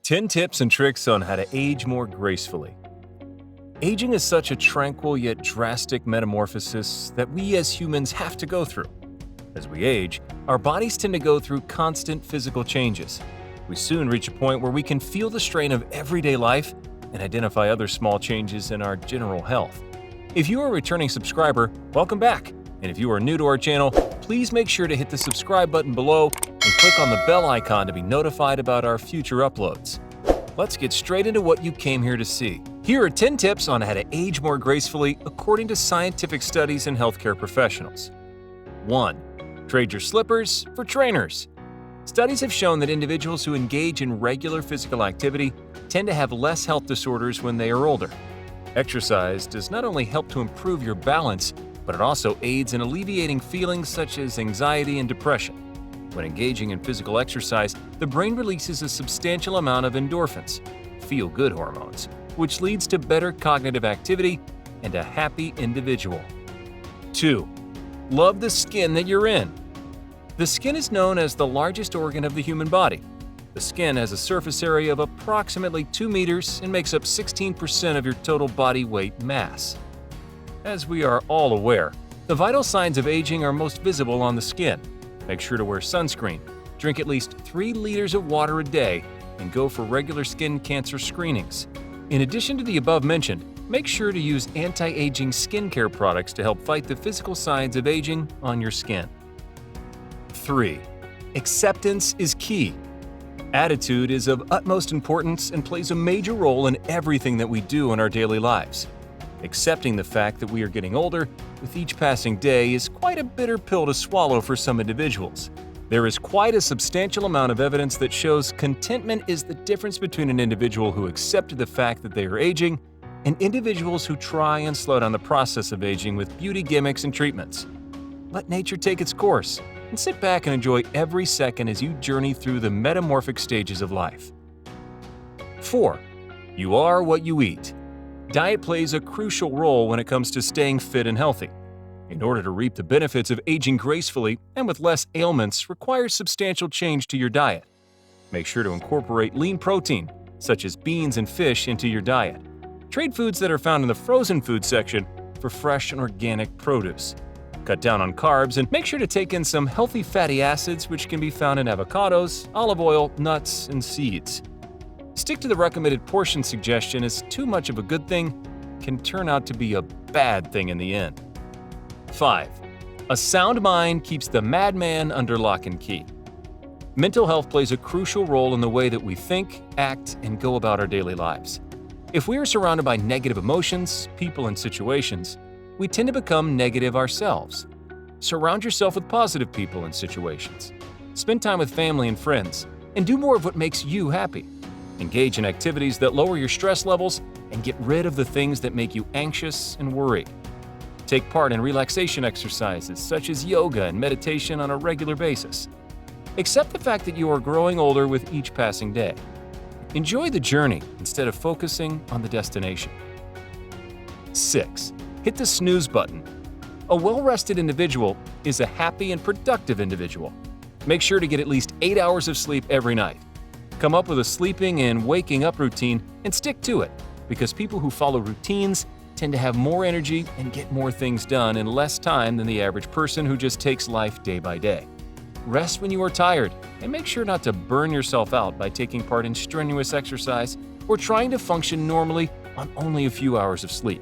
10 tips and tricks on how to age more gracefully. Aging is such a tranquil yet drastic metamorphosis that we as humans have to go through. As we age, our bodies tend to go through constant physical changes. We soon reach a point where we can feel the strain of everyday life and identify other small changes in our general health. If you are a returning subscriber, welcome back. And if you are new to our channel, please make sure to hit the subscribe button below and click on the bell icon to be notified about our future uploads. Let's get straight into what you came here to see. Here are 10 tips on how to age more gracefully according to scientific studies and healthcare professionals. 1. Trade your slippers for trainers. Studies have shown that individuals who engage in regular physical activity tend to have less health disorders when they are older. Exercise does not only help to improve your balance, but it also aids in alleviating feelings such as anxiety and depression. When engaging in physical exercise, the brain releases a substantial amount of endorphins, feel-good hormones, which leads to better cognitive activity and a happy individual. 2. Love the skin that you're in. The skin is known as the largest organ of the human body. The skin has a surface area of approximately 2 meters and makes up 16% of your total body weight mass. As we are all aware, the vital signs of aging are most visible on the skin. Make sure to wear sunscreen, drink at least 3 liters of water a day, and go for regular skin cancer screenings. In addition to the above mentioned, make sure to use anti-aging skincare products to help fight the physical signs of aging on your skin. 3. Acceptance is key. Attitude is of utmost importance and plays a major role in everything that we do in our daily lives. Accepting the fact that we are getting older with each passing day is quite a bitter pill to swallow for some individuals. There is quite a substantial amount of evidence that shows contentment is the difference between an individual who accepted the fact that they are aging and individuals who try and slow down the process of aging with beauty gimmicks and treatments. Let nature take its course and sit back and enjoy every second as you journey through the metamorphic stages of life. 4. You are what you eat. Diet plays a crucial role when it comes to staying fit and healthy. In order to reap the benefits of aging gracefully and with less ailments requires substantial change to your diet. Make sure to incorporate lean protein, such as beans and fish, into your diet. Trade foods that are found in the frozen food section for fresh and organic produce. Cut down on carbs and make sure to take in some healthy fatty acids which can be found in avocados, olive oil, nuts, and seeds. Stick to the recommended portion suggestion, as too much of a good thing can turn out to be a bad thing in the end. 5. A sound mind keeps the madman under lock and key. Mental health plays a crucial role in the way that we think, act, and go about our daily lives. If we are surrounded by negative emotions, people, and situations, we tend to become negative ourselves. Surround yourself with positive people and situations. Spend time with family and friends, and do more of what makes you happy. Engage in activities that lower your stress levels and get rid of the things that make you anxious and worried. Take part in relaxation exercises such as yoga and meditation on a regular basis. Accept the fact that you are growing older with each passing day. Enjoy the journey instead of focusing on the destination. 6. Hit the snooze button. A well-rested individual is a happy and productive individual. Make sure to get at least 8 hours of sleep every night. Come up with a sleeping and waking up routine and stick to it, because people who follow routines tend to have more energy and get more things done in less time than the average person who just takes life day by day. Rest when you are tired, and make sure not to burn yourself out by taking part in strenuous exercise or trying to function normally on only a few hours of sleep.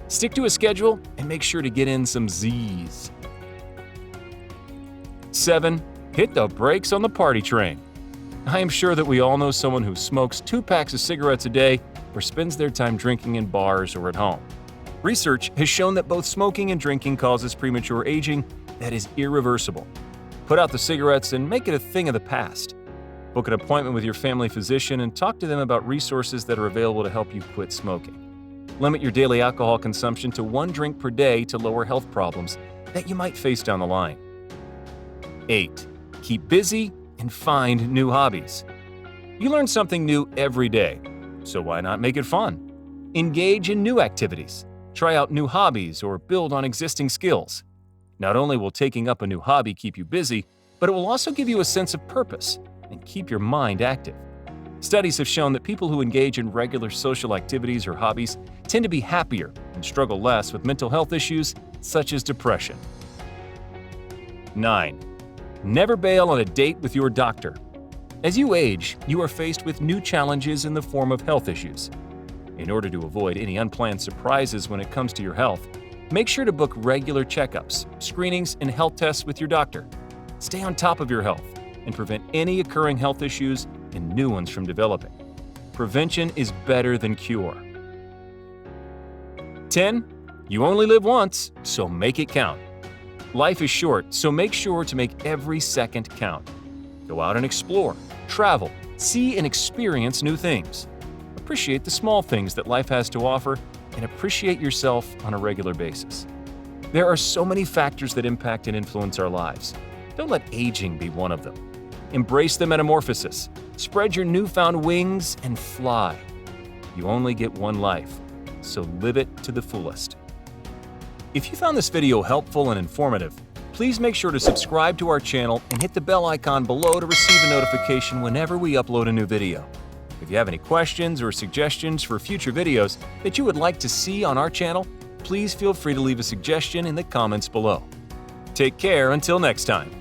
Stick to a schedule and make sure to get in some Z's. 7. Hit the brakes on the party train. I am sure that we all know someone who smokes 2 packs of cigarettes a day or spends their time drinking in bars or at home. Research has shown that both smoking and drinking causes premature aging that is irreversible. Put out the cigarettes and make it a thing of the past. Book an appointment with your family physician and talk to them about resources that are available to help you quit smoking. Limit your daily alcohol consumption to 1 drink per day to lower health problems that you might face down the line. 8. Keep busy and find new hobbies. You learn something new every day, so why not make it fun? Engage in new activities, try out new hobbies, or build on existing skills. Not only will taking up a new hobby keep you busy, but it will also give you a sense of purpose and keep your mind active. Studies have shown that people who engage in regular social activities or hobbies tend to be happier and struggle less with mental health issues such as depression. 9. Never bail on a date with your doctor. As you age, you are faced with new challenges in the form of health issues. In order to avoid any unplanned surprises when it comes to your health, make sure to book regular checkups, screenings, and health tests with your doctor. Stay on top of your health and prevent any occurring health issues and new ones from developing. Prevention is better than cure. 10. You only live once, so make it count. Life is short, so make sure to make every second count. Go out and explore, travel, see and experience new things. Appreciate the small things that life has to offer and appreciate yourself on a regular basis. There are so many factors that impact and influence our lives. Don't let aging be one of them. Embrace the metamorphosis. Spread your newfound wings and fly. You only get one life, so live it to the fullest. If you found this video helpful and informative, please make sure to subscribe to our channel and hit the bell icon below to receive a notification whenever we upload a new video. If you have any questions or suggestions for future videos that you would like to see on our channel, please feel free to leave a suggestion in the comments below. Take care until next time.